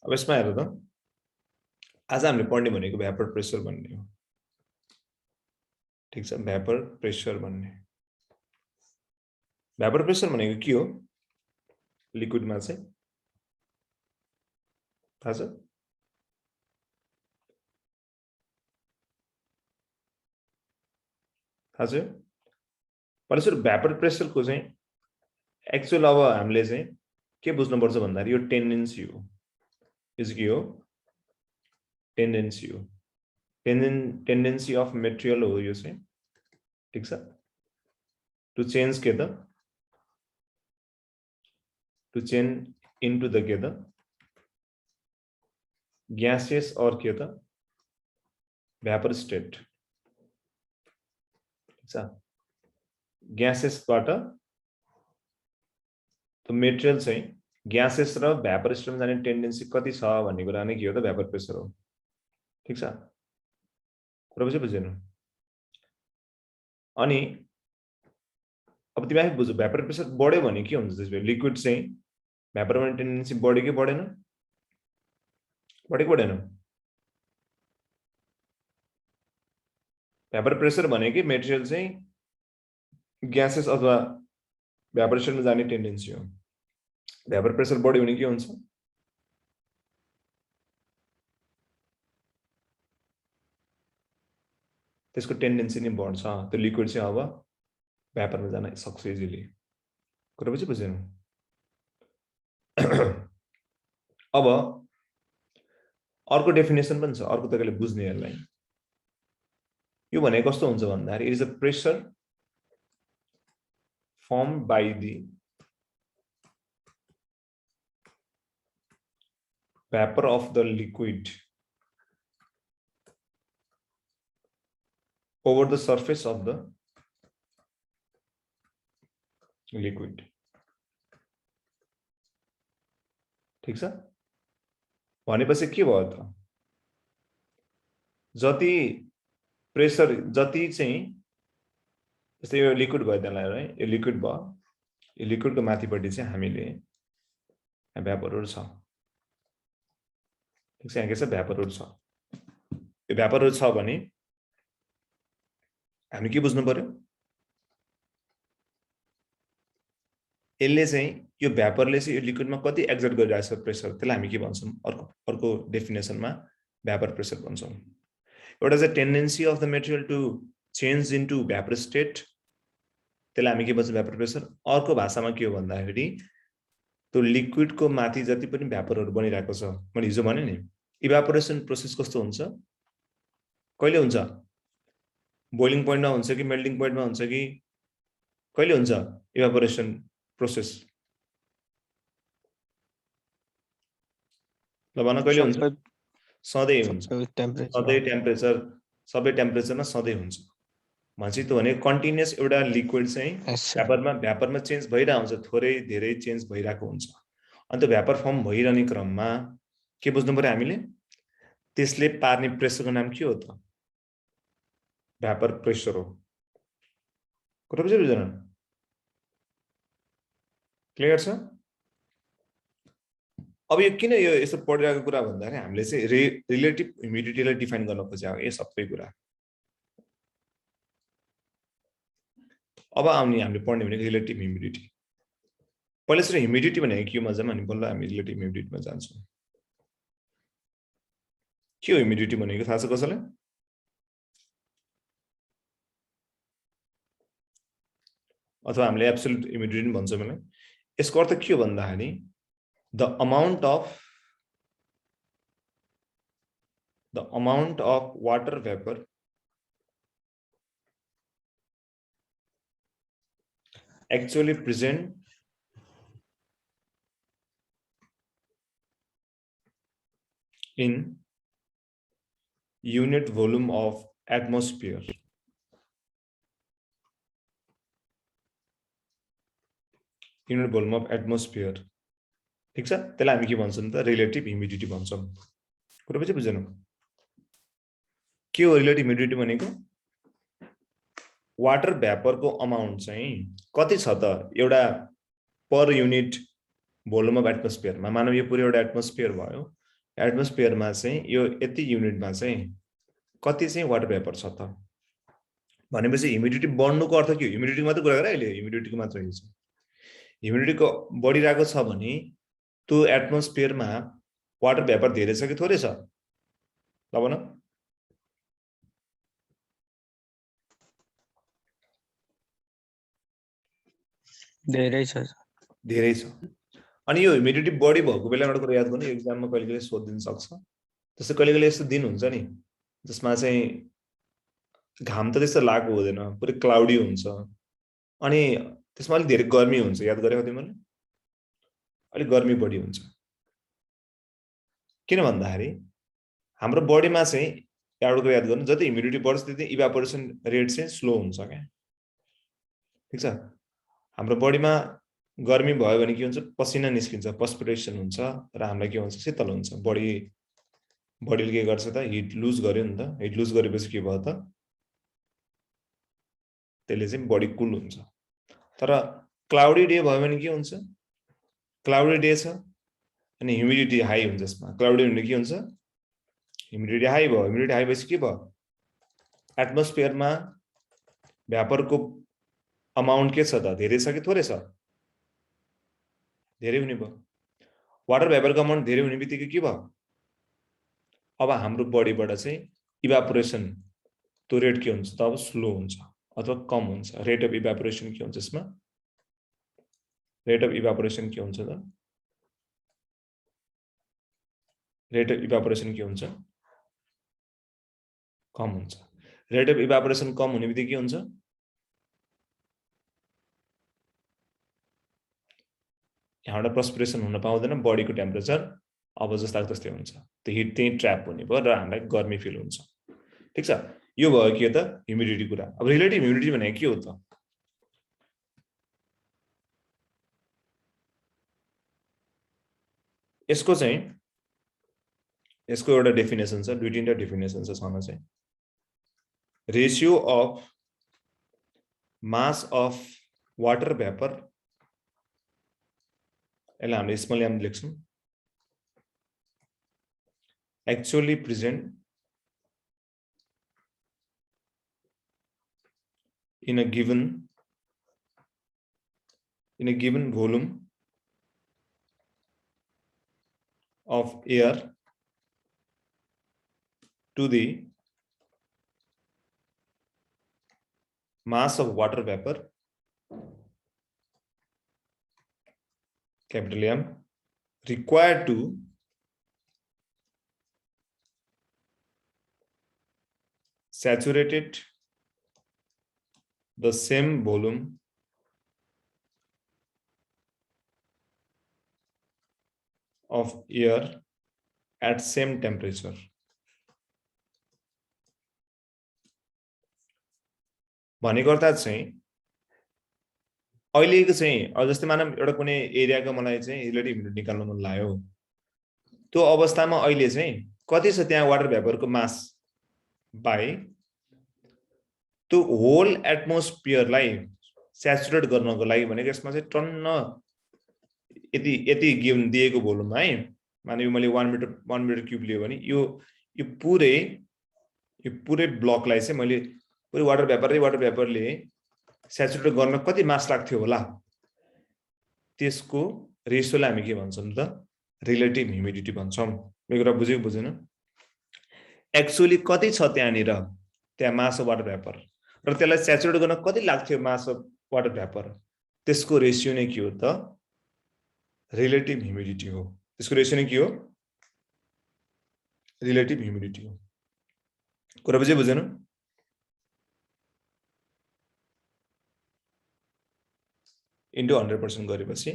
अब यसमा हेर त आज हामीले पढ्ने भनेको भ्यापर प्रेसर भन्ने हो ठीक छ भ्यापर प्रेसर भन्ने भ्यापर प्रेसर भनेको के हो लिक्विडमा चाहिँ थाहा छ थाहा छ भनेपछि भ्यापर प्रेसरको चाहिँ एक्चुअल अब हामीले चाहिँ के बुझ्नुपर्छ भन्दाखेरि यो टेन्डेन्सी हो यो चाहिँ के हो टेन्डेन्सी हो टेन्डेन्सी अफ मेटेरियल हो यो चाहिँ ठीक छ टु चेन्ज के त टु चेन्ज इन्टु द के त ग्यासेस और के त भ्यापर स्टेट ठीक छ ग्यासेसबाट त मेटेरियल चाहिँ ग्यासेस र भ्यापर स्टेटमा जाने टेन्डेन्सी कति छ भन्ने कुरा नै के हो त भ्यापर प्रेसर हो ठीक छ कुरा बुझेन अनि अब तिमी आफै बुझ्यौ भ्यापर प्रेसर बढ्यो भने के हुन्छ त्यसले लिक्विड चाहिँ भ्यापरमा टेन्डेन्सी बढ्यो कि बढेन बढेको बढेन भ्यापर प्रेसर भनेको मेटेरियल चाहिँ ग्यासेस अथवा भ्यापर स्टेटमा जाने टेन्डेन्सी हो भ्यापर प्रेसर बढ्यो भने के हुन्छ त्यसको टेन्डेन्सी नै बढ्छ त्यो लिक्विड चाहिँ अब भ्यापरमा जान सक्छ इजिली कुरा बुझेन अब अर्को डेफिनेसन पनि छ अर्को तरिकाले बुझ्ने यसलाई यो भनेको कस्तो हुन्छ भन्दाखेरि it is a pressure formed by the vapor of the liquid over the surface of the liquid ठीक छ भनेपछि के भयो त जति प्रेसर जति चाहिँ जस्तै यो लिक्विड भयो त्यसलाई है यो लिक्विड भयो यो लिक्विडको माथिपट्टि चाहिँ हामीले भ्यापरहरु छ ठीक छ यहाँ के छ भ्यापरहरु छ यो भ्यापरहरु छ भने हामी के बुझ्नु पर्यो यसले चाहिँ यो भ्यापरले चाहिँ यो लिक्विडमा कति एक्जर्ट गरिरहेछ प्रेसर त्यसलाई हामी के भन्छौं अर्को डेफिनेसनमा भ्यापर प्रेसर भन्छौं एउटा चाहिँ tendency of the material to change into vapour state त्यसलाई हामी के भन्छौं भ्यापर प्रेसर अर्को भाषामा के हो भन्दाखेरि त्यो लिक्विडको माथि जति पनि भ्यापरहरु बनिरहेको छ मैले हिजो भने नि इभापोरेसन प्रोसेस कस्तो हुन्छ कहिले हुन्छ बोइलिङ पोइन्टमा हुन्छ कि मेल्टिङ पोइन्टमा हुन्छ कि कहिले हुन्छ इभापोरेसन प्रोसेस ल भन कहिले हुन्छ सधैँ हुन्छ सधैँ टेम्परेचर सबै टेम्परेचरमा सधैँ हुन्छ भन्छ त्यो भने कन्टिन्युअस एउटा लिक्विड चाहिँ भ्यापरमा चेन्ज भइरा हुन्छ थोरै धेरै चेन्ज भइराको हुन्छ अनि त्यो भ्यापर फर्म भइरहने क्रममा के बुझ्नु पर्यो हामीले त्यसले पार्ने प्रेसरको नाम के हो त भ्यापर प्रेसर हो कुरा बुझ्नु क्लियर छ अब यो किन यो यस्तो पढिरहेको कुरा भन्दाखेरि हामीले चाहिँ रिलेटिभ ह्युमिडिटीलाई डिफाइन गर्न खोजेको यो सबै कुरा अब आउने हामीले पढ्ने भनेको रिलेटिभ ह्युमिडिटी पहिला चाहिँ ह्युमिडिटी भनेको के हो मजामा अनि बल्ल हामी रिलेटिभ ह्युमिडिटीमा जान्छौँ के हो ह्युमिडिटी भनेको थाहा छ कसैलाई अथवा हामीले एब्सोल्युट ह्युमिडिटी भन्छौँ भने यसको अर्थ के हो भन्दाखेरि the amount of water vapor actually present in unit volume of atmosphere unit volume of atmosphere ठीक छ त्यसलाई हामी के भन्छौं त रिलेटिभ ह्युमिडिटी भन्छौं कुरा बुझेन के हो रिलेटिभ ह्युमिडिटी भनेको वाटर भ्यापरको अमाउन्ट चाहिँ कति छ त एउटा पर युनिट भोल्युम अफ एटमोस्फियरमा मानव यो पुरै एउटा एटमोस्फियर भयो एटमोस्फियरमा चाहिँ यो यति युनिटमा चाहिँ कति चाहिँ वाटर भेपर छ त भनेपछि ह्युमिडिटी बढ्नुको अर्थ के हो ह्युमिडिटी मात्र कुरा गरे अहिले ह्युमिडिटीको मात्र हेर्छ ह्युमिडिटीको बढिरहेको छ भने त्यो एटमोस्फियरमा वाटर भेपर धेरै छ कि थोरै छ ल भन धेरै छ धेरै छ अनि यो ह्युमिडिटी बढी भएको बेलामा एउटा कुरा याद गर्नु एक्जाममा कहिले कहिले सोधिदिन सक्छ जस्तै कहिले कहिले यस्तो दिन हुन्छ नि जसमा चाहिँ घाम त त्यस्तो लागेको हुँदैन पुरै क्लाउडी हुन्छ अनि त्यसमा अलिक धेरै गर्मी हुन्छ याद गरे हो तिमीले अलिक गर्मी बढी हुन्छ किन भन्दाखेरि हाम्रो बडीमा चाहिँ एउटा कुरा याद गर्नु जति ह्युमिडिटी बढ्छ त्यति इभापोरेसन रेट चाहिँ स्लो हुन्छ क्या ठीक छ हाम्रो बडीमा गर्मी भयो भने के हुन्छ पसिना निस्किन्छ पर्सपिरेसन हुन्छ र हामीलाई के हुन्छ शीतल हुन्छ बडीले के गर्छ त हिट लुज गर्यो नि त हिट लुज गरेपछि के भयो त त्यसले चाहिँ बडी कुल हुन्छ तर क्लाउडी डे भयो भने के हुन्छ क्लाउडी डे छ अनि ह्युमिडिटी हाई हुन्छ यसमा क्लाउडी हुँदा के हुन्छ ह्युमिडिटी हाई भयो ह्युमिडिटी हाई भएपछि के भयो एटमोस्फियरमा भ्यापरको अमाउन्ट के छ त धेरै छ कि थोरै छ धेरै हुने भयो वाटर भ्यापरको अमाउन्ट धेरै हुने बित्तिकै के भयो अब हाम्रो बडीबाट चाहिँ इभापोरेसन त्यो रेट के हुन्छ त अब स्लो हुन्छ अथवा कम हुन्छ रेट अफ इभापोरेसन के हुन्छ यसमा रेट अफ इभापोरेसन के हुन्छ त रेट अफ इभापोरेसन के हुन्छ कम हुन्छ रेट अफ इभापोरेसन कम हुने बित्तिकै के हुन्छ यहाँबाट पर्सपिरेसन हुन पाउँदैन बडीको टेम्परेचर अब जस्ताको त्यस्तै हुन्छ त्यो हिट त्यही ट्र्याप हुने भयो र हामीलाई गर्मी फिल हुन्छ ठीक छ यो भयो के त ह्युमिडिटी कुरा अब रिलेटिभ ह्युमिडिटी भनेको के हो त यसको एउटा डेफिनेसन छ दुई तीनटा डेफिनेसन छ छन चाहिँ ratio of mass of water vapour यसलाई हामीले स्मल एम लेख्छौं actually present in a given volume of air to the mass of water vapor capital M required to saturate the same volume of air at same temperature भनेको अर्थात चाहिँ अहिलेको चाहिँ अब जस्तै मानम एउटा कुनै एरियाको मलाई चाहिँ रिलेटिभ ह्युमिडिटी निकाल्न मन लाग्यो त्यो अवस्थामा अहिले चाहिँ कति छ त्यहाँ वाटर भेपरको मास बाइ त्यो होल एटमोस्फियरलाई स्याचुरेट गर्नको लागि भनेको यसमा चाहिँ टन्न यति गिवन दिएको भोल्युममा है माने मैले 1 मिटर क्युब लियो भने यो पुरै ब्लकलाई चाहिँ मैले पुरै वाटर भेपरले स्याचुरेट गर्न कति मास लाग्थ्यो होला त्यसको रेशियोलाई हामी के भन्छौं त रिलेटिभ ह्युमिडिटी भन्छौं यो कुरा बुझेको बुझेन एक्चुअली कति छ त्यहाँ मास अफ वाटर भेपर र त्यसलाई स्याचुरेट गर्न कति लाग्थ्यो मास अफ वाटर भेपर त्यसको रेशियो नै के हो त रिलेटिभ ह्युमिडिटी हो त्यसको रेशियो नै के हो रिलेटिभ ह्युमिडिटी हो कुरा बुझेन इन्टु 100% गरेपछि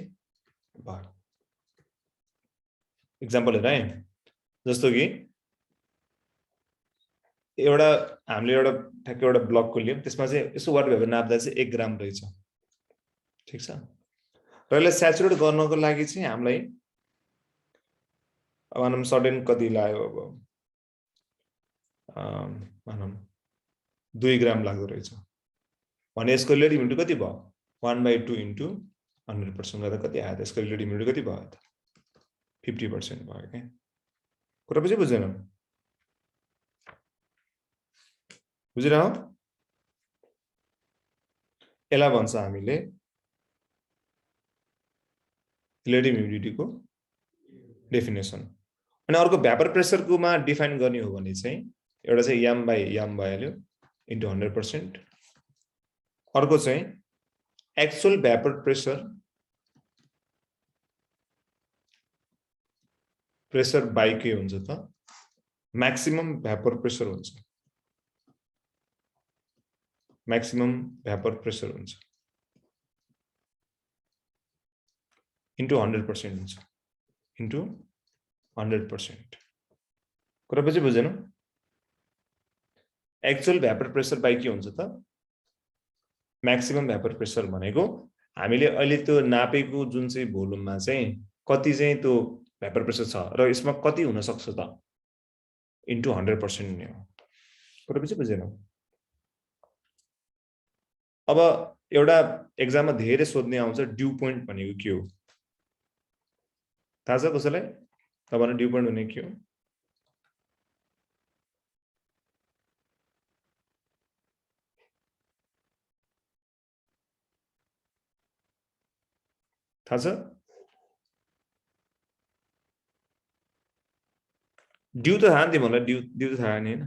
भयो एक्जाम्पल हेर है जस्तो कि हामीले एउटा ठ्याक्कै एउटा ब्लकको लियौं त्यसमा चाहिँ यसो वाटर भेपर नाप्दा चाहिँ 1 ग्राम रहेछ ठीक छ र यसलाई स्याचुरेट गर्नको लागि चाहिँ हामीलाई मानम सडन कति लाग्यो अब मानम 2 ग्राम लाग्दो रहेछ भने यसको रिलेटिभ ह्युमिडिटी कति भयो 1/2 इन्टु 100% गर्दा कति आयो त्यसको रिलेटिभ ह्युमिडिटी कति भयो त 50% भयो के कुरा बुझेन बुझिरह यसलाई भन्छ हामीले रिलेटिभ ह्युमिडिटी को डेफिनेसन अनि अर्को भ्यापर प्रेसर को मा डिफाइन गर्ने हो भने चाहिँ एउटा चाहिँ m by m भइहाल्यो इन्टु 100%। अर्को चाहिँ एक्चुअल भ्यापर प्रेसर बाइ के हुन्छ त म्याक्सिमम भ्यापर प्रेसर हुन्छ म्याक्सिमम भ्यापर प्रेसर हुन्छ इन्टु 100% हुन्छ इन्टु 100%। कुरा बुझेन एक्चुअल भ्यापर प्रेसर बाइ के हुन्छ त म्याक्सिमम भ्यापर प्रेसर भनेको हामीले अहिले त्यो नापेको जुन चाहिँ भोल्युममा चाहिँ कति चाहिँ त्यो भ्यापर प्रेसर छ र यसमा कति हुन सक्छ त इन्टु 100% नै हो। कुरा बुझेन अब एउटा एक्जाममा धेरै सोध्ने आउँछ ड्यू पोइन्ट भनेको के हो थाहा छ कसैलाई तपाईहरु ड्यू पोइन्ट भने के हो थाहा छ ड्यू त थाहा नि तिमीलाई ड्यू त थाहा नि हैन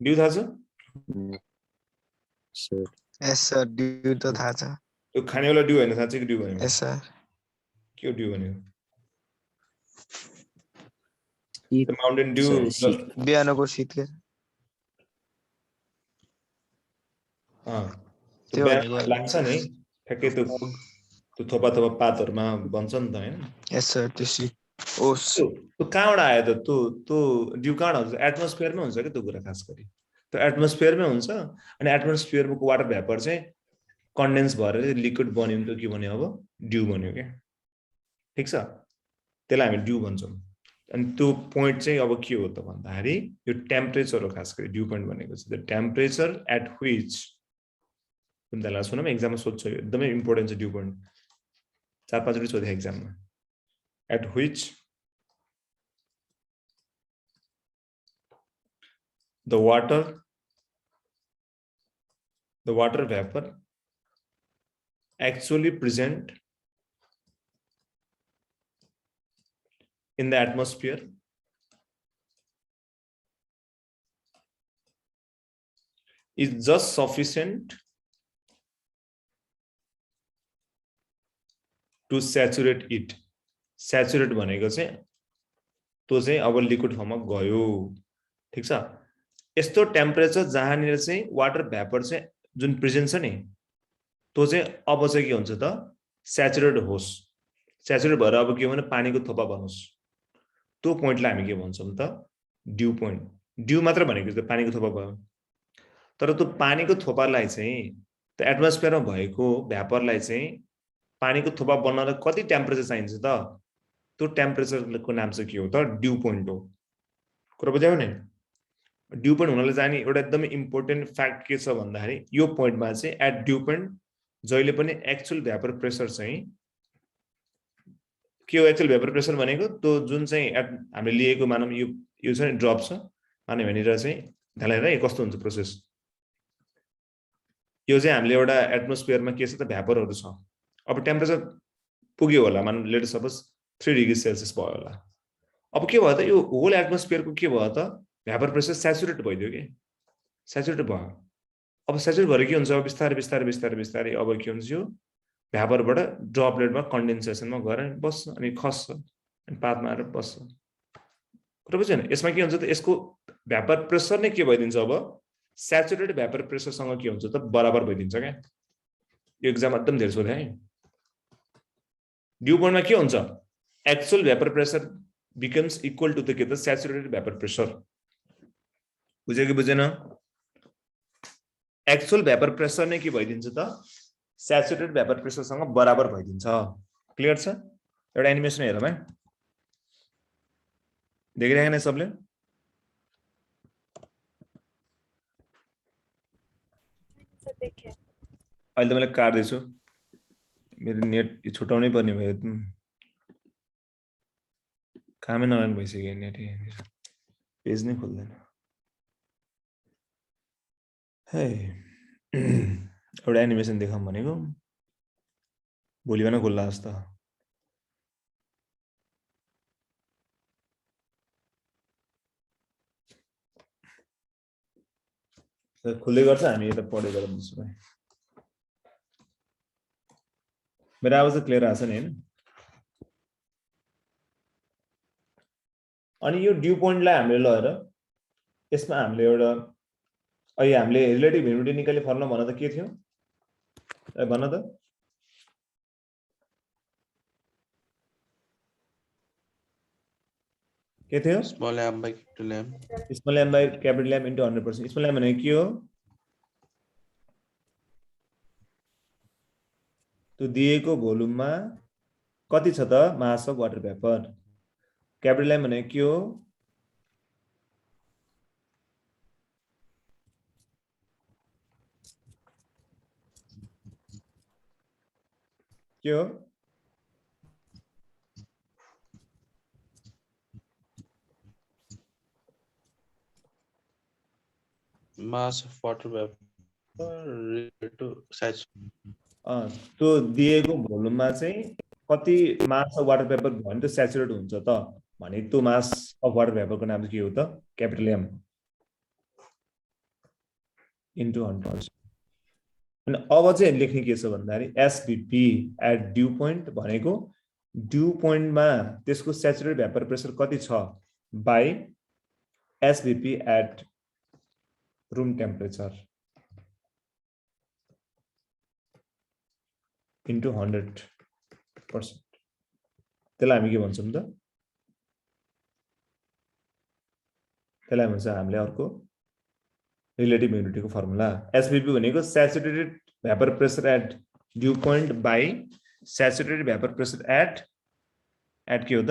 ड्यू थाहा छ सर यस सर ड्यू त थाहा छ त्यो खानेवाला ड्यू हैन थाहा छ कि ड्यू भनेको यस सर के हो ड्यू भनेको The mountain dew बिहानको शीत के त्यो बिहान लाग्छ नि ठ्याक्कै त्यो थोपा पातहरुमा बन्छ नि त हैन यस सर त्यो शीत ओस त्यो कहाँबाट आयो त त्यो ड्यू कहाँबाट हुन्छ एटमोस्फियरमै हुन्छ के त्यो कुरा खास गरी त्यो एटमोस्फियरमै हुन्छ अनि एटमोस्फियरको वाटर भ्यापर चाहिँ कन्डेन्स भएर लिक्विड बन्यो नि त के बन्यो अब ड्यू बन्यो के ठीक छ त्यसलाई हामी ड्यू भन्छौं अनि त्यो पोइन्ट चाहिँ अब के हो त भन्दाखेरि यो टेम्परेचर हो खास गरी ड्यू पोइन्ट भनेको चाहिँ द टेम्परेचर एट व्हिच तिमीलाई सुनम एक्जाममा सोध्छ यो एकदमै इम्पोर्टेन्ट छ ड्यू पोइन्ट 4-5 चोटि सोधे एक्जाममा at which the water vapor actually present in the atmosphere is just sufficient to saturate it. Saturate भनेको चाहिँ त्यो चाहिँ अब लिक्विड फर्ममा गयो ठीक छ यस्तो टेम्परेचर जहाँनिर चाहिँ वाटर भ्यापर चाहिँ जुन प्रेजेन्ट छ नि त्यो चाहिँ अब चाहिँ के हुन्छ त स्याचुरेट होस् स्याचुरेट भएर अब के भने पानीको थोपा बनोस् त्यो पोइन्टलाई हामी के भन्छौं त ड्यू पोइन्ट ड्यू मात्र भनेको त पानीको थोपा भयो तर त्यो पानीको थोपालाई चाहिँ त एटमोस्फियरमा भएको भ्यापरलाई चाहिँ पानीको थोपा बन्नलाई कति टेम्परेचर चाहिन्छ त त्यो टेम्परेचरको नाम चाहिँ के हो त ड्यू पोइन्ट हो कुरा बुझ्यौ नि ड्यू पोइन्ट हुनले जाने एउटा एकदमै इम्पोर्टेन्ट फ्याक्ट के छ भन्दाखेरि यो पोइन्टमा चाहिँ एट ड्यू पोइन्ट जहिले पनि एक्चुअल भ्यापर प्रेसर चाहिँ के हो एक्चुअल भ्यापर प्रेसर भनेको त्यो जुन चाहिँ हामीले लिएको मानौं यो चाहिँ ड्रप छ माने भनेर चाहिँ ढालेर कस्तो हुन्छ प्रोसेस यो चाहिँ हामीले एउटा एटमोस्फियरमा के छ त भ्यापरहरु छ अब टेम्परेचर पुग्यो होला मान लेट सपोज 3 डिग्री सेल्सियस भयो होला अब के भयो त यो होल एटमोस्फियरको के भयो त भ्यापर प्रेसर स्याचुरेट भइदियो के स्याचुरेट भयो अब स्याचुरेट भएर के हुन्छ बिस्तारै अब के हुन्छ यो भ्यापरबाट ड्रपलेटमा कन्डेन्सेसनमा गएर बस्छ अनि खस्छ अनि पातमा आएर बस्छ कुरा बुझ्यौ नि यसमा के हुन्छ त यसको भ्यापर प्रेसर नै के भइदिन्छ अब स्याचुरेटेड भ्यापर प्रेसरसँग के हुन्छ त बराबर भइदिन्छ के यो एक्जाम एकदम धेरै सोधे है ड्यू पोइन्टमा के हुन्छ actual vapour pressure becomes equal to the saturated vapor pressure बुझ्यो कि बुझेन एक्चुअल भ्यापर प्रेसर नै के भइदिन्छ त स्याचुरेटेड भ्यापर प्रेसरसँग बराबर भइदिन्छ क्लियर छ एउटा एनिमेसन हेरौँ है देखिरहेको नै सबले अहिले त मैले काट्दैछु मेरो नेट छुटाउनै पर्ने भयो कामै नगर्नु भइसक्यो नेट पेज नै खोल्दैन है एउटा एनिमेसन देखाउँ भनेको भोलि बिहान खोल्ला जस्तो खुल्दै गर्छ हामी यता पढ्दै गर्छौँ भाइ मेरो आवाज त क्लियर आछ नि हैन अनि यो ड्यू पोइन्टलाई हामीले ल हेर यसमा हामीले एउटा अहिले हामीले रिलेटिभ ह्युमिडिटी निकाल्ने फर्मुला भन्न त के थियो भन्न त के थियो small m by capital M small m by capital M into 100%. Small m भनेको के हो त्यो दिएको भोल्युममा कति छ त mass of water vapour capital M भनेको के हो के हो mass of water vapor related to saturation. त्यो दिएको भोल्युममा चाहिँ कति मास अफ वाटर भेपर भयो भने त्यो स्याचुरेट हुन्छ त भने त्यो मास अफ वाटर भेपरको नाम के हो त क्यापिटल M इन्टु 100%. अनि अब चाहिँ लेख्ने के छ भन्दाखेरि SVP एट ड्यू पोइन्ट भनेको ड्यू पोइन्टमा त्यसको स्याचुरेटेड भेपर प्रेसर कति छ by SVP at room temperature into 100%. त्यसलाई हामी के भन्छौँ त त्यसलाई भन्छ हामीले अर्को रिलेटिभ ह्युमिडिटीको फर्मुला SVP भनेको saturated vapour pressure at dew point by saturated vapour pressure at के हो त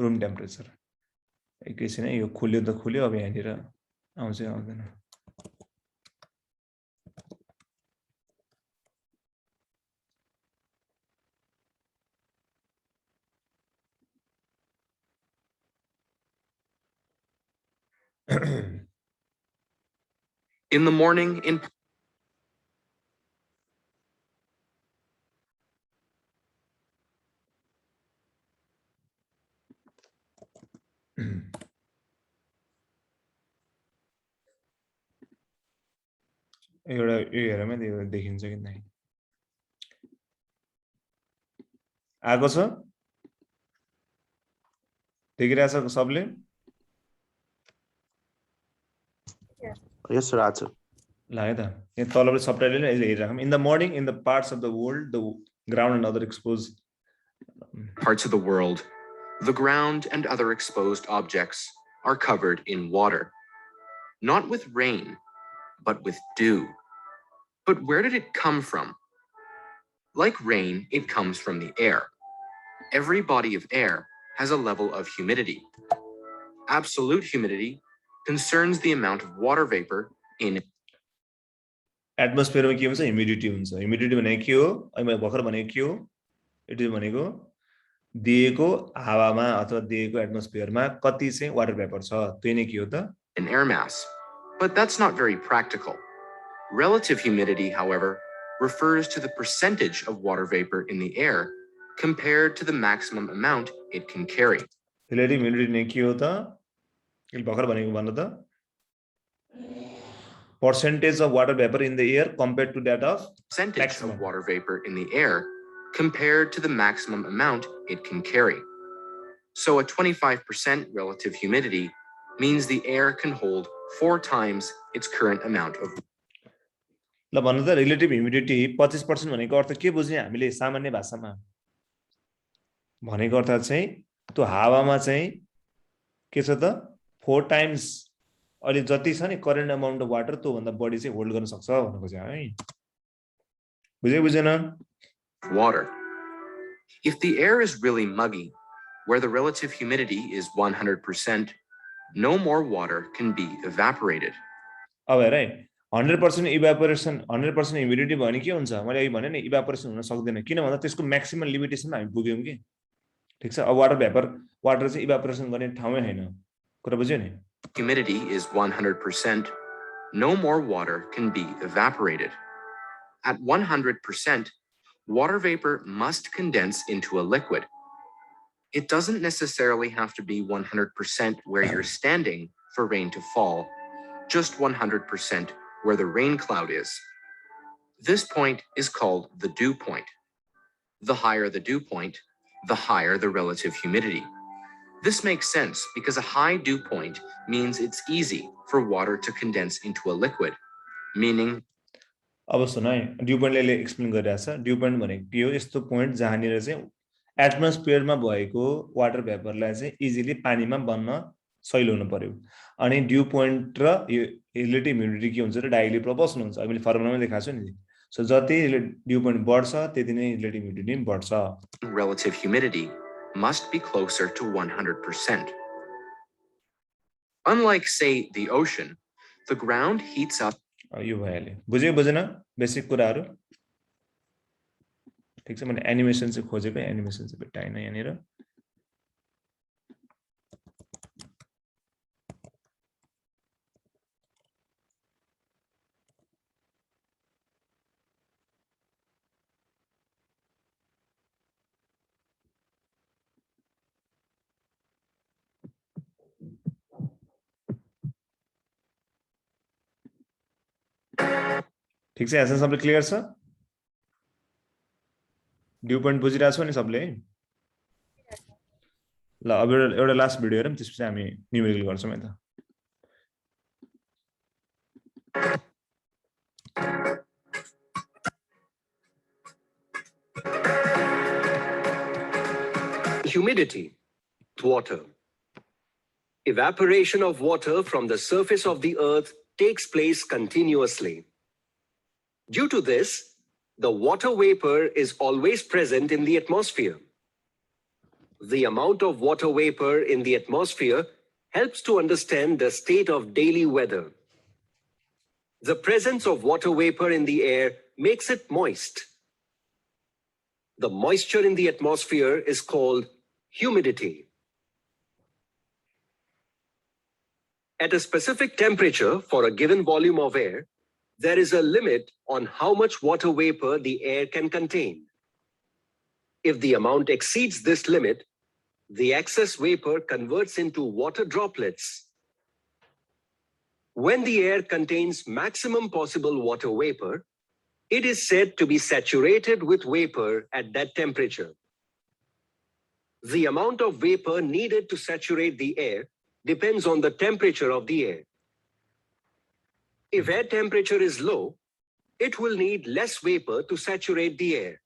रूम टेम्परेचर एकैछिन यो खुल्यो त खुल्यो अब यहाँनिर आउँछ आउँदैन In the morning, in एउटा यो हेरमै देखिन्छ कि नै आएको छ देखिरहेछ सबले Yes, sir. Answer. लाग्यो त यहाँ तलबाट सबटाइटल यसले हेरिराखौँ in the morning in the parts of the world the ground and other exposed parts of the world, the ground and other exposed objects are covered in water. Not with rain, but with dew. But where did it come from? Like rain, it comes from the air. Every body of air has a level of humidity. Absolute humidity concerns the amount of water vapor in एटमोस्फियरमा के हुन्छ humidity हुन्छ humidity भनेको के हो अहिले मैले भर्खर भनेको के हो इट इज भनेको दिएको हावामा अथवा दिएको एटमोस्फियरमा कति चाहिँ वाटर भेपर छ त्यो नै के हो त an air mass. But that's not very practical. Relative humidity, however, refers to the percentage of water vapor in the air compared to the maximum amount it can carry. Relative humidity नै के हो त अहिले भर्खर भनेको भन्नु त percentage of water vapor in the air compared to that of Percentage maximum. of water vapor in the air compared to the maximum amount it can carry. So a 25% relative humidity means the air can hold 4 times its current amount of. ल भन्नु त relative humidity 25% भनेको अर्थ के बुझ्ने हामीले सामान्य भाषामा भनेको अर्थ चाहिँ त्यो हावामा चाहिँ के छ त 4 टाइम्स अहिले जति छ नि करेन्ट अमाउन्ट अफ वाटर त्यो भन्दा बढी चाहिँ होल्ड गर्न सक्छ भनेको चाहिँ है बुझे बुझेन Water. If the air is really muggy, where the relative humidity is 100%, no more water can be evaporated. अब हेर है 100% इभ्यापोरेसन 100% ह्युमिडिटी भने के हुन्छ मैले अहिले भने नि इभ्यापोरेसन हुन सक्दैन किन भन्दा त्यसको म्याक्सिमम लिमिटेसन हामी पुग्यौं कि ठीक छ अब वाटर चाहिँ इभापोरेसन गर्ने ठाउँै हैन कुरा बुझ्यो नि Humidity is 100%. No more water can be evaporated. At 100%, water vapor must condense into a liquid. It doesn't necessarily have to be 100% where you're standing for rain to fall, just 100% where the rain cloud is. This point is called the dew point. The higher the dew point, the higher the relative humidity. This makes sense because a high dew point means it's easy for water to condense into a liquid, meaning अब सुन है due पोइन्टले explain गरिरहेछ due point भनेको के हो यस्तो point जहाँनिर चाहिँ एटमोस्फियरमा भएको वाटर भेपरलाई चाहिँ इजिली पानीमा बन्न सहिलो हुनु पर्यो अनि ड्यू पोइन्ट र यो रिलेटिभ ह्युमिडिटी के हुन्छ र डाइरेक्टली प्रोपोर्सनल हुन्छ मैले फर्मुलामा देखाएको छु नि सो जति ड्यू पोइन्ट बढ्छ त्यति नै रिलेटिभ ह्युमिडिटी पनि बढ्छ relative humidity must be closer to 100%. Unlike, say, the ocean, the ground heats up. यो भइहाल्यो बुझ्यो बुझेन बेसिक कुराहरू ठीक छ मैले एनिमेसन चाहिँ खोजेको एनिमेसन चाहिँ भेटाइन यहाँनिर ठीक छ यहाँ सबले क्लियर छ ड्यू पोइन्ट बुझिरहेको छौ नि सबले ल अब एउटा लास्ट भिडियो हेरौँ त्यसपछि हामी न्युमेरिकल गर्छौँ यता Humidity, water. Evaporation of water from the surface of the earth takes place continuously. Due to this, the water vapor is always present in the atmosphere. The amount of water vapor in the atmosphere helps to understand the state of daily weather. The presence of water vapor in the air makes it moist. The moisture in the atmosphere is called humidity. At a specific temperature for a given volume of air, there is a limit on how much water vapor the air can contain. If the amount exceeds this limit, the excess vapor converts into water droplets. When the air contains maximum possible water vapor, it is said to be saturated with vapor at that temperature. The amount of vapor needed to saturate the air depends on the temperature of the air. If air temperature is low, it will need less vapor to saturate the air.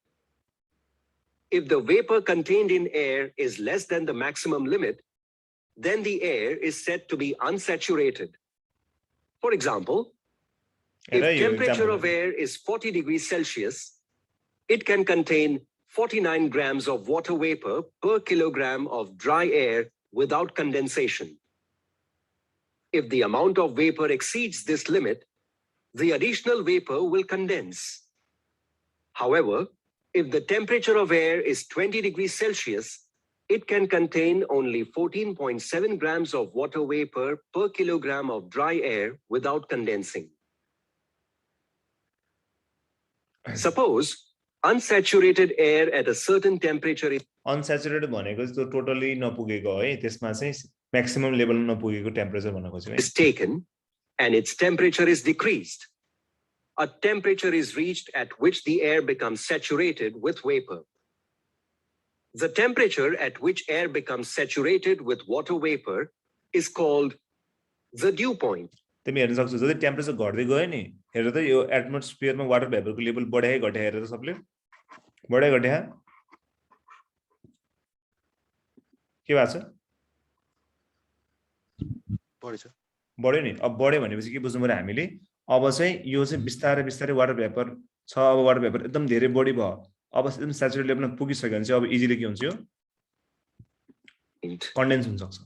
If the vapor contained in air is less than the maximum limit, then the air is said to be unsaturated. For example, if temperature of air is 40 degrees Celsius, it can contain 49 grams of water vapor per kilogram of dry air without condensation. If the amount of vapor exceeds this limit, the additional vapor will condense. However, if the temperature of air is 20 degrees Celsius, it can contain only 14.7 grams of water vapor per kilogram of dry air without condensing. Suppose unsaturated air at a certain temperature is unsaturated भनेको त्यो totally नपुगेको है त्यसमा चाहिँ maximum लेभलमा नपुगेको temperature भन्न खोजेको है taken and its temperature is decreased. A temperature is reached at which the air becomes saturated with vapor. The temperature at which air becomes saturated with water vapor is called the dew point. तिमी हेर्न सक्छौ जति temperature घट्दै गयो नि हेर त यो एटमोस्फियरमा वाटर भेपरको लेभल बढ्या घट्या हेर त सबले बढ्या घट्या के भएको छ बढ्यो नि अब बढ्यो भनेपछि के बुझ्नु पर्यो हामीले अब चाहिँ यो चाहिँ बिस्तारै बिस्तारै वाटर भेपर छ अब वाटर भेपर एकदम धेरै बढी भयो अब एकदम स्याचुरेटेड लेभलमा पुगिसक्यो भने चाहिँ अब इजिली के हुन्छ यो कन्डेन्स हुन सक्छ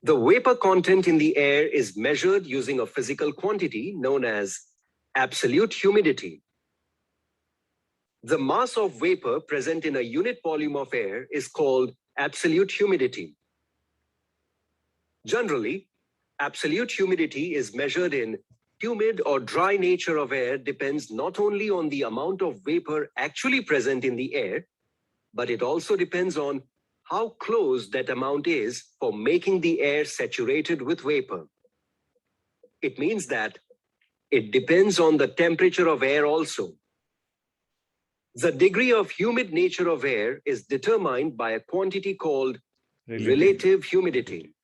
The vapor content in the air is measured using a physical quantity known as absolute humidity. The mass of vapor present in a unit volume of air is called absolute humidity. Generally, absolute humidity is measured in humid or dry nature of air depends not only on the amount of vapor actually present in the air, but it also depends on how close that amount is for making the air saturated with vapor. It means that it depends on the temperature of air also. The degree of humid nature of air is determined by a quantity called relative humidity.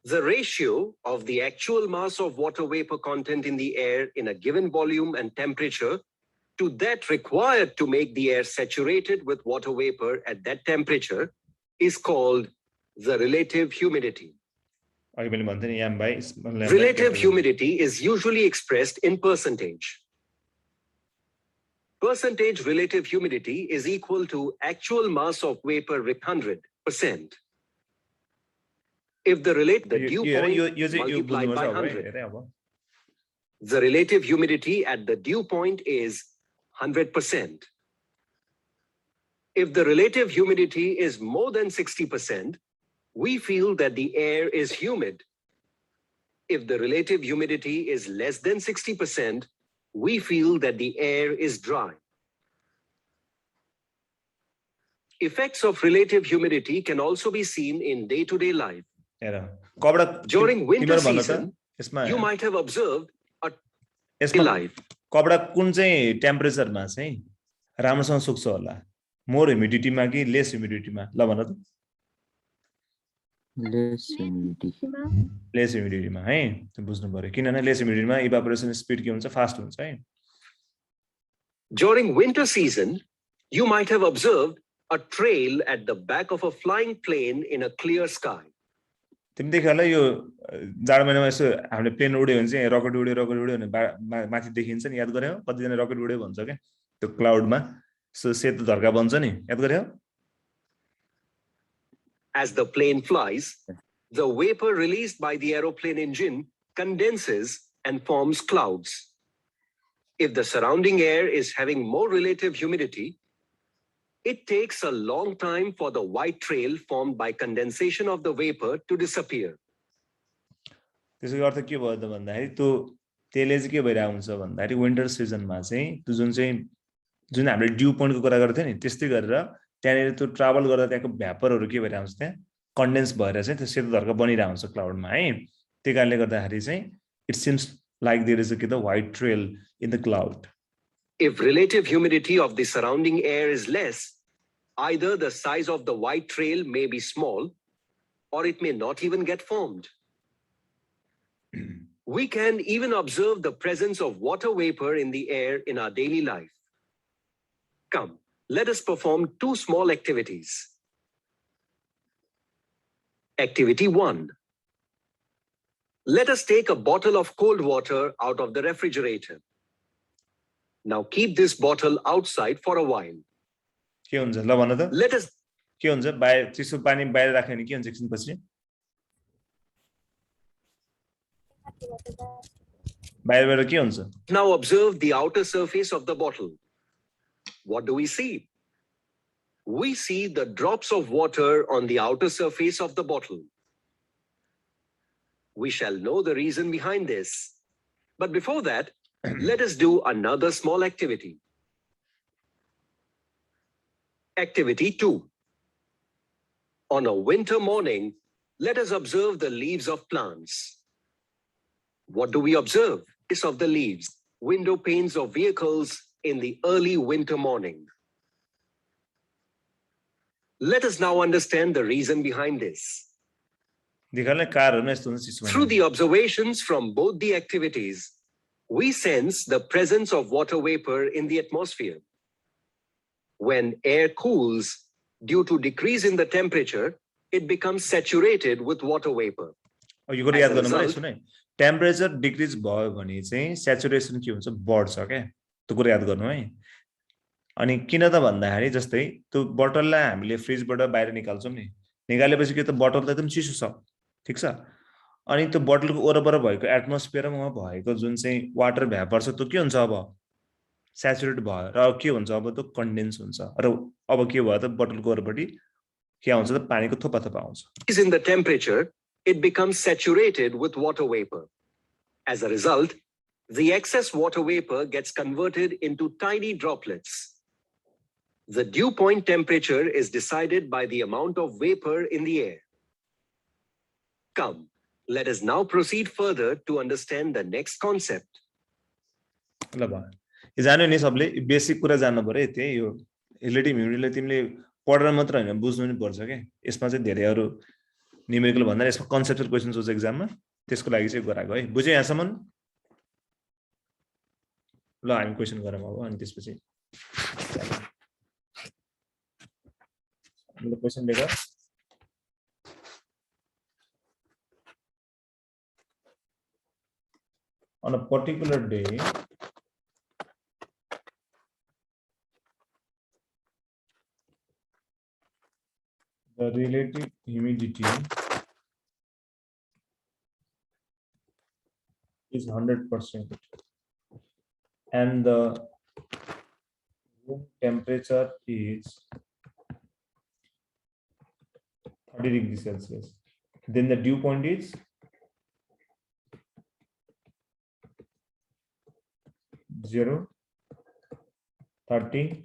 The ratio of the actual mass of water vapor content in the air in a given volume and temperature to that required to make the air saturated with water vapor at that temperature is called the relative humidity. Relative humidity is usually expressed in percentage. Percentage relative humidity is equal to actual mass of vapor 100%. If the dew point multiplied by 100, the relative humidity at the dew point is 100%. If the relative humidity is more than 60%, we feel that the air is humid. If the relative humidity is less than 60%, we feel that the air is dry. Effects of relative humidity can also be seen in day-to-day life. During winter season, you might have observed a life. कपडा कुन चाहिँ टेम्परेचरमा चाहिँ राम्रोसँग सुक्छ होला more ह्युमिडिटीमा कि lace ह्युमिडिटीमा ल भन त लेस ह्युमिडिटीमा है बुझ्नु पर्यो किनभने लेस ह्युमिडिटीमा इभापोरेसन स्पिड के हुन्छ फास्ट हुन्छ है During winter season, you might have observed a trail at the back of a flying plane in a clear sky. तिमी देख्यो होला यो जाडो महिनामा यसो हामीले प्लेन उड्यो भने चाहिँ रकेट उड्यो भने माथि देखिन्छ नि याद गर्यौ कतिजना रकेट उड्यो भन्छ के त्यो क्लाउडमा सो सेतो धर्का बन्छ नि याद गर्यौ As the plane flies, the vapor released by the aeroplane engine condenses and forms clouds. If the surrounding air is having more relative humidity, it takes a long time for the white trail formed by condensation of the vapor to disappear. त्यसको अर्थ के भयो त भन्दाखेरि त्यो त्यसले चाहिँ के भइरा हुन्छ भन्दाखेरि विन्टर सिजनमा चाहिँ त्यो जुन हामीले ड्यू पोइन्टको कुरा गर्थ्यौ नि त्यस्तै गरेर त्यहाँनिर त्यो ट्राभल गर्दा त्यहाँको भ्यापरहरू के भइरा हुन्छ त्यहाँ कन्डेन्स भएर चाहिँ त्यो सेतो धर्का बनिरा हुन्छ क्लाउडमा है त्यही कारणले गर्दाखेरि चाहिँ it seems like there is a white trail in the cloud. If relative humidity of the surrounding air is less, either the size of the white trail may be small, or it may not even get formed. We can even observe the presence of water vapor in the air in our daily life. Come, let us perform two small activities. Activity 1. Let us take a bottle of cold water out of the refrigerator. Now keep this bottle outside for a while. के हुन्छ ल भन त Let us के हुन्छ बाहिर चिसो पानी बाहिर राख्यो भने के हुन्छ एकछिनपछि बाहिरबाट के हुन्छ now observe the outer surface of the bottle. What do we see? We see the drops of water on the outer surface of the bottle. We shall know the reason behind this. But before that, let us do another small activity. Activity 2. On a winter morning, let us observe the leaves of plants. What do we observe? This of the leaves, window panes of vehicles in the early winter morning. Let us now understand the reason behind this. Through the observations from both the activities, we sense the presence of water vapor in the atmosphere. When air cools due to decrease in the temperature, it becomes saturated with water vapor. यो कुरा याद गर्नु मलाई सुन है temperature decrease भयो भने चाहिँ saturation के हुन्छ बढ्छ के त्यो कुरा याद गर्नु है अनि किन त भन्दाखेरि जस्तै त्यो बोतललाई हामीले फ्रिजबाट बाहिर निकाल्छौं नि निकालेपछि के त बोतल त एकदम चिसो छ ठीक छ अनि त्यो बोतलको वरपर भएको एटमोस्फियरमा भएको जुन चाहिँ वाटर भ्यापर छ त्यो के हुन्छ अब स्याचुरेट भयो र के हुन्छ अब त कन्डेन्स हुन्छ र अब के भयो त बटलको वरपट्टि के आउँछ त पानीको थोपा थोपा आउँछ Is in the temperature, it becomes saturated with water vapor. As a result, the excess water vapor gets converted into tiny droplets. The dew point temperature is decided by the amount of vapor in the air. Come, let us now proceed further to understand the next concept. ल भयो यो जान्यो नि सबले basic कुरा जान्नु पर्यो त्यही यो रिलेटिभ ह्युमिडिटीलाई तिमीले पढेर मात्र हैन बुझ्नु नि पर्छ के यसमा चाहिँ धेरै अरु न्यूमेरिकल भन्दा यसमा कन्सेप्चुअल क्वेशन्स हुन्छ एक्जाममा त्यसको लागि चाहिँ गराएको है बुझ्यो यहाँसम्म ल हामी क्वेशन गरौँ अब अनि त्यसपछि ल क्वेशन लेख on a particular day the relative humidity is 100% and the room temperature is 30 degrees Celsius. Then the dew point is 0, 30,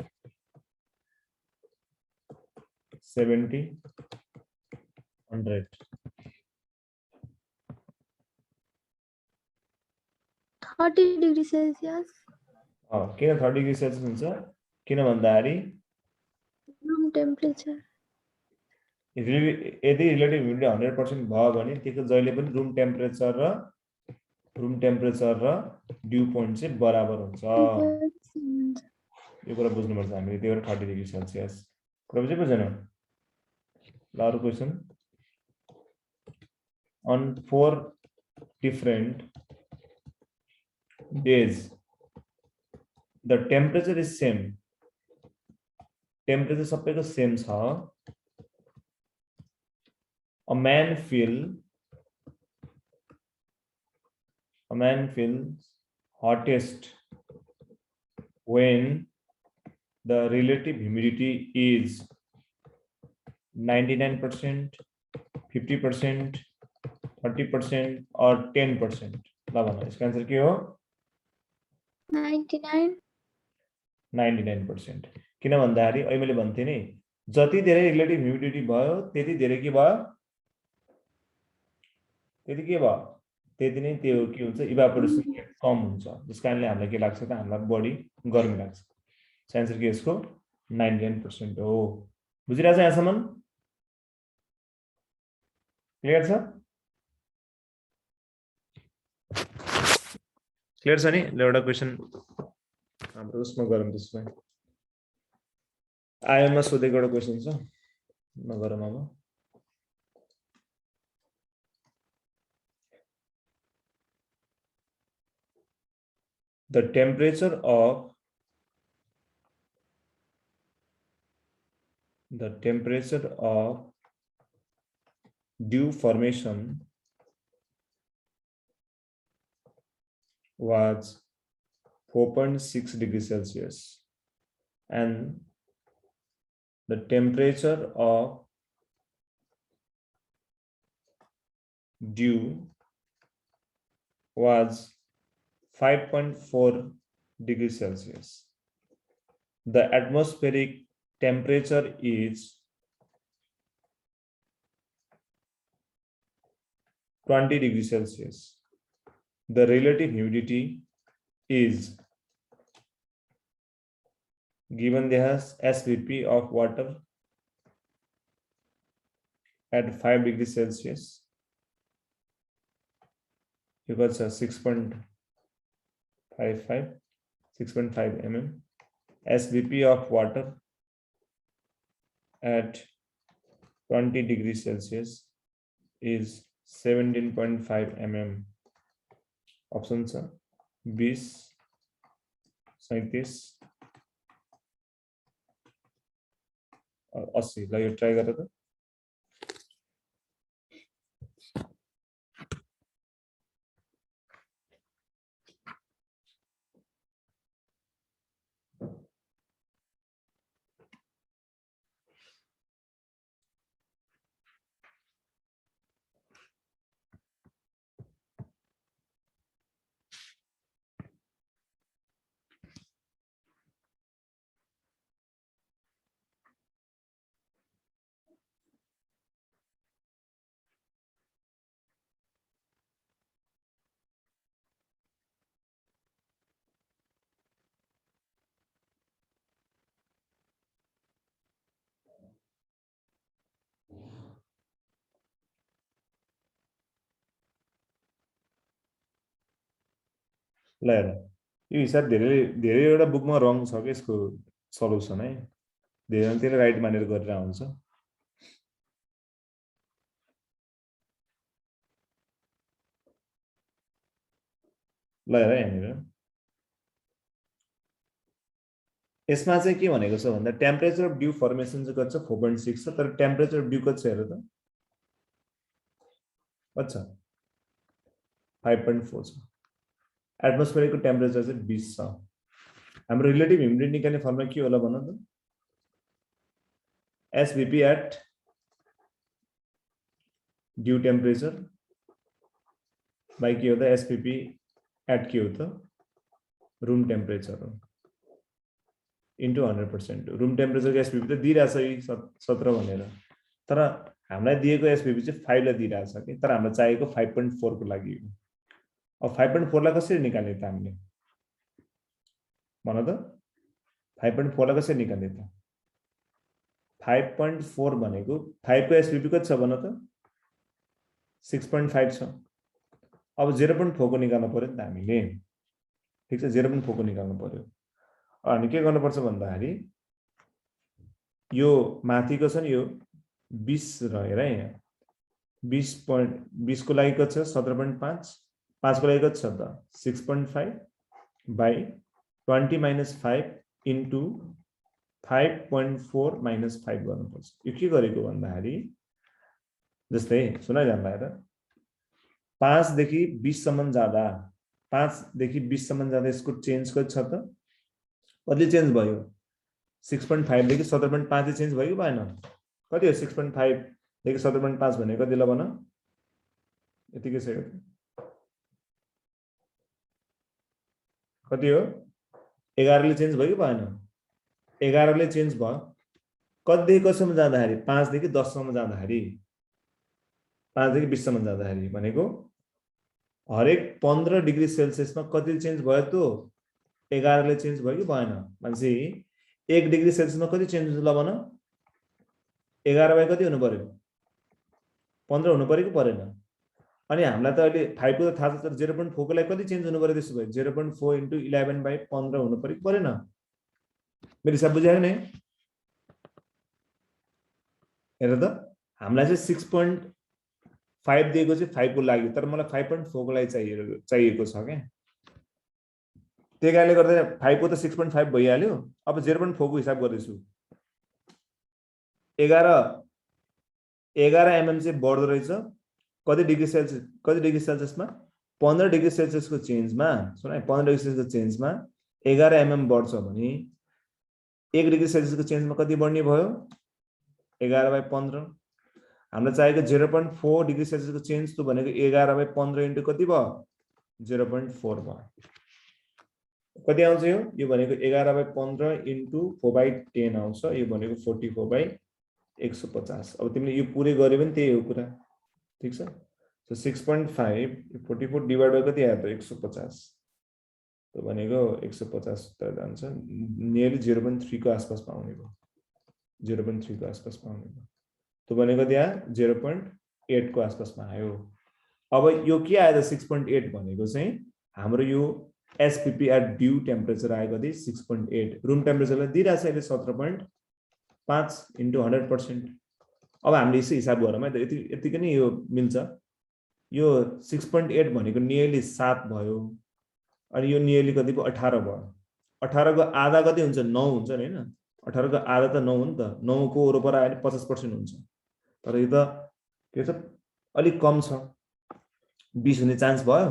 70, 100. 30 degrees Celsius. किन 30 डिग्री सेल्सियस हुन्छ किन भन्दाखेरि Room temperature. यदि रिलेटिभ ह्युमिडिटी 100% भयो भने त्यसको जहिले पनि रुम टेम्परेचर र ड्यू पोइन्ट चाहिँ बराबर हुन्छ यो कुरा बुझ्नुपर्छ हामीले त्यही भएर 30 डिग्री सेल्सियस कुरा बुझेन ल अरु question on 4 different days the temperature is same temperature सबैको सेम छ a man feels hottest when the relative humidity is 99%, 50%, 30% or 10%. ल भन यसको आन्सर के हो 99. 99%. किन भन्दाखेरि अहिले मैले भन्थे नि जति धेरै रिलेटिभ ह्युमिडिटी भयो त्यति धेरै के भयो त्यति नै त्यो के हुन्छ इभापोरेसन कम हुन्छ जसकारणले हामीलाई के लाग्छ त हामीलाई बढी गर्मी लाग्छ आन्सर के यसको 99% हो बुझिरहेछ यहाँसम्म क्लियर छ क्लियर छ नि ल एउटा क्वेशन हाम्रो उसमा गरौँ त्यसमा आएमा सोधेको एउटा क्वेशन छ नगरौँ अब the temperature of dew formation was 4.6 degrees Celsius and the temperature of dew was 5.4 degrees Celsius. The atmospheric temperature is 20 degrees Celsius. The relative humidity is given there as SVP of water at 5 degrees Celsius equals 6.5 mm. SVP of water at 20 degrees Celsius is 17.5 mm. Options are 20, 37 और 80. ल यो try गरेर त ल हेर यो हिसाब धेरैवटा बुकमा रङ छ कि यसको सल्युसन है धेरै त्यसले राइट मानेर गरेर हुन्छ ल हेर यहाँनिर यसमा चाहिँ के भनेको छ भन्दा टेम्परेचर अफ ड्यू फर्मेसन चाहिँ कति छ 4.6 छ तर टेम्परेचर अफ ड्यू कति छ हेर त कति छ 5.4 छ एटमोस्फियरको टेम्परेचर चाहिँ 20 छ हाम्रो रिलेटिभ ह्युमिडिटी निकाल्ने फर्मुला के होला भन त SVP at due temperature by के हो त SVP at के हो त रूम टेम्परेचर हो इन्टु 100% रूम टेम्परेचरको SVP त दिइरहेछ यी 17 भनेर तर हामीलाई दिएको SVP चाहिँ 5 लाई दिइरहेछ कि तर हामीलाई चाहिएको 5.4 को लागि हो अब 5.4 लाई कसरी निकाल्ने त हामीले भन त 5.4 लाई कसरी निकाल्ने त 5.4 भनेको 5 को SVP कति छ भन त 6.5 छ अब 0.4 को निकाल्नु पर्यो नि त हामीले ठीक छ 0.4 को निकाल्नु पर्यो अनि के गर्नुपर्छ भन्दाखेरि यो माथिको छ नि यो 20 रहेर यहाँ 20 को लागि कति छ 17.5 5 को लागि कति छ त 6.5 बाई 20 minus 5 into 5.4 minus 5 गर्नुपर्छ यो के गरेको भन्दाखेरि जस्तै सुनाइ जान्दा हेर 5 देखि 20 सम्म जाँदा 5 देखि 20 सम्म जाँदा यसको चेन्ज कति छ त कति चेन्ज भयो 6.5 देखि 17.5 चेन्ज भयो कि भएन कति हो 6.5 देखि 17.5 भने कति ल भन यतिकै छ कति हो 11 ले चेन्ज भयो कि भएन 11 ले चेन्ज भयो कति देखि कसम्म जाँदाखेरि 5 देखि 10 सम्म जाँदाखेरि 5 देखि 20 सम्म जाँदाखेरि भनेको हरेक 15 डिग्री सेल्सियसमा कति चेन्ज भयो त 11 ले चेन्ज भयो कि भएन मान्छे 1 डिग्री सेल्सियसमा कति चेन्ज हुन्छ ल भन 11 बाइ कति हुनु पर्यो 15 हुनु पर्यो कि परेन अनि हामीलाई त अहिले 5 को त थाहा छ तर 0.4 को लागि कति चेन्ज हुनु पर्यो त्यसो भए 0.4 into 11 by 15 हुनु पर्यो कि परेन मेरो हिसाब बुझायो नि हेर त हामीलाई चाहिँ 6.5 दिएको चाहिँ 5 को लागि तर मलाई 5.4 को लागि चाहिएको छ के त्यही कारणले गर्दा 5 को त 6.5 भइहाल्यो अब 0.4 को हिसाब गर्दैछु 11 mm चाहिँ बढ्दो रहेछ कति डिग्री सेल्सियसमा 15 डिग्री सेल्सियसको चेन्जमा सुन 15 डिग्री सेल्सियसको चेन्जमा 11 mm बढ्छ भने 1 डिग्री सेल्सियसको चेन्जमा कति बढ्ने भयो 11 by 15 हामीलाई चाहिएको 0.4 डिग्री सेल्सियसको चेन्ज त भनेको 11 by 15 इन्टु कति भयो 0.4 भयो कति आउँछ यो भनेको 11 by 15 इन्टु 4 by 10 आउँछ यो भनेको 44 by 150 अब तिमीले यो पुरै गरे पनि त्यही हो कुरा ठीक छ सो 6.5 44 डिवाइड बाइ कति आयो त 150 त भनेको 150 त जान्छ नियरली 0.3 को आसपास पाउने भयो 0.3 को आसपास पाउने भयो त भनेको त्यहाँ 0.8 को आसपासमा आयो अब यो के आयो त 6.8 भनेको चाहिँ हाम्रो यो SPP at ड्यू टेम्परेचर आएको कति 6.8 रुम टेम्परेचरलाई दिइरहेछ अहिले 17.5 into 100% अब हामीले यसो हिसाब गरौँ है त यतिकै नै यो मिल्छ यो 6.8 भनेको नियरली 7 भयो अनि यो नियरली कति भयो 18 भयो 18 को आधा कति हुन्छ 9 हुन्छ नि हैन 18 को आधा त 9 हो नि त 9 को वरपर आयो भने 50% हुन्छ तर यो त के छ अलि कम छ 20 हुने चान्स भयो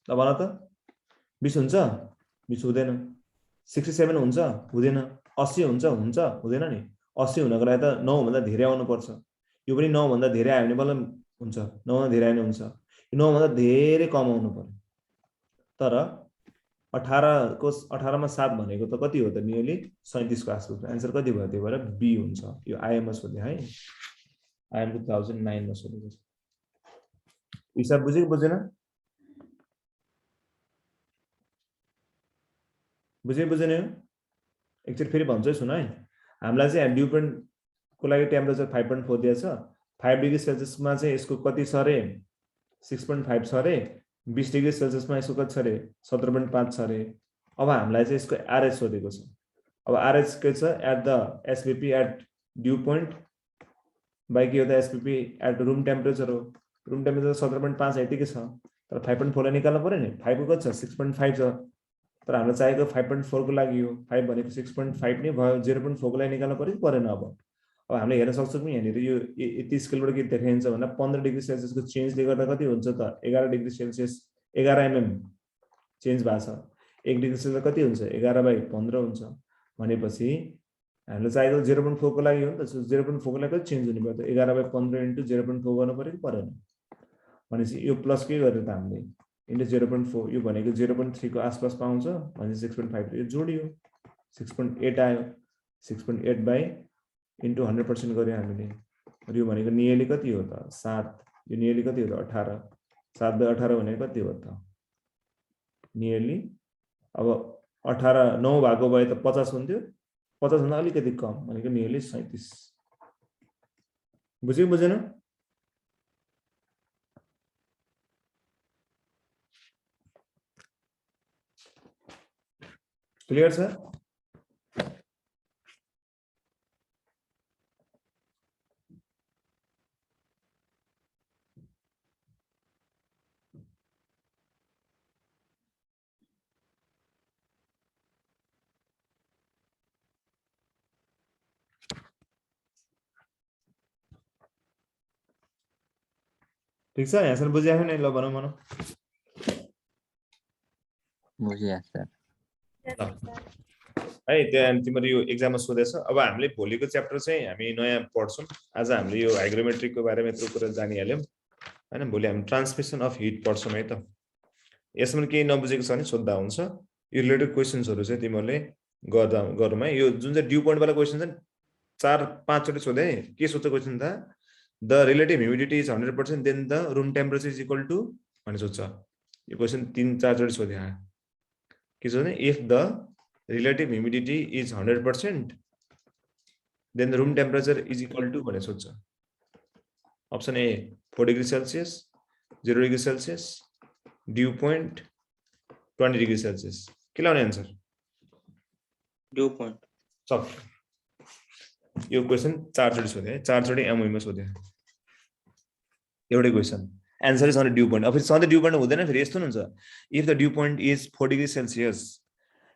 ल भन त 20 हुन्छ 20 हुँदैन 67 हुन्छ हुँदैन 80 हुन्छ हुँदैन नि 80 हुनको लागि त 9 भन्दा धेरै आउनु पर्छ यो पनि 9 भन्दा धेरै आयो भने बल्ल हुन्छ 9 भन्दा धेरै आयो भने हुन्छ 9 भन्दा धेरै कम आउनु पर्यो तर 18 को 18 मा 7 भनेको त कति हो त नियरली 37 को आसपास आन्सर कति भयो त्यही भएर बी हुन्छ यो आइएममा सोधे है आइएम 2009 मा सोधेको छ हिसाब बुझेको बुझेन बुझेन एकचोटि फेरि भन्छु है सुन है हामीलाई चाहिँ ड्यू पोइन्ट को लागि टेम्परेचर 5.4 दिएको छ 5 डिग्री सेल्सियसमा चाहिँ यसको कति छ रे 6.5 छ रे 20 डिग्री सेल्सियसमा यसको कति छ रे 17.5 छ रे अब हामीलाई चाहिँ यसको आरएच सोधेको छ अब आरएच के छ at the SPP at dew point by के हो त एसपीपी एट रूम टेम्परेचर हो रूम टेम्परेचर 17.5 यतिकै छ तर 5.4 लाई निकाल्नु पर्यो नि 5 को कति छ 6.5 छ तर हामीलाई चाहिएको 5.4 को लागि हो 5 भनेको 6.5 नै भयो 0.4 को लागि निकाल्नु पर्यो परेन अब हामीले हेर्न सक्छौं कि यहाँनिर यो यति स्केलबाट के देखाइन्छ भन्दा 15 डिग्री सेल्सियसको चेन्जले गर्दा कति हुन्छ त 11 डिग्री सेल्सियस 11 mm चेन्ज भएको छ 1 डिग्री सेल्सियस कति हुन्छ 11/15 हुन्छ भनेपछि हामीले चाहिएको 0.4 को लागि हो नि त 0.4 को लागि कति चेन्ज हुने भयो त 11/15 * 0.4 गर्नु पर्यो कि परेन भनेपछि यो प्लस के गर्यो त हामीले इन्टु 0.4 यो भनेको 0.3 को आसपास पाउँछ भनेपछि 6.5 यो जोडियो 6.8 आयो 6.8 बाइ इन्टु 100% गर्यो हामीले र यो भनेको नियरली कति हो त 7 यो नियरली कति हो त 18 7/18 भनेको कति हो त नियरली अब 18 9 भएको भए त 50 हुन्थ्यो 50 भन्दा अलिकति कम भनेको नियरली 37 बुझ्यो बुझेन क्लियर छ ठीक छ यहाँसम्म बुझ्या नि ल भनौँ भनौँ बुझिया सर है त्यहाँ तिम्रो यो एक्जाममा सोधेछ अब हामीले भोलिको च्याप्टर चाहिँ हामी नयाँ पढ्छौँ आज हामीले यो हाइग्रोमेट्रीको बारेमा यत्रो कुरा जानिहाल्यौँ हैन भोलि हामी ट्रान्समिसन अफ हिट पढ्छौँ है त यसमा केही नबुझेको छ भने सोध्दा हुन्छ यो रिलेटेड क्वेशन्सहरु चाहिँ तिमीहरूले गर्दा गरौँ है यो जुन चाहिँ ड्यू पोइन्ट वाला क्वेशन छ 4-5 चोटि सोधे के सोध्छ क्वेशन त the relative humidity is 100% then the room temperature is equal to भने सोध्छ यो क्वेशन 3-4 चोटि सोधे के सोध्ने if the relative humidity is 100% then the room temperature is equal to भने सोध्छ option A 4 degree Celsius 0 degree Celsius dew point 20 degree Celsius के लाउने आन्सर ड्यू पोइन्ट सब यो क्वेशन 4 चोटि सोधे 4 चोटि एमओई मा सोधे एउटै question answer is on dew point अब फेरि सधैँ ड्यू पोइन्ट हुँदैन फेरि यस्तो हुन्छ if the dew point is 4 degree Celsius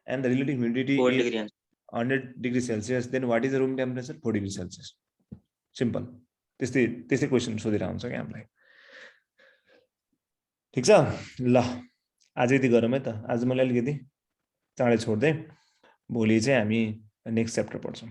and the relative humidity is 100 degree Celsius, then what is the room temperature? 4 degree Celsius. Simple. त्यस्तै question सोधेर आउँछ क्या हामीलाई ठीक छ ल आज यति गरौँ है त आज मलाई अलिकति चाँडै छोड्दै भोलि चाहिँ हामी नेक्स्ट च्याप्टर पढ्छौँ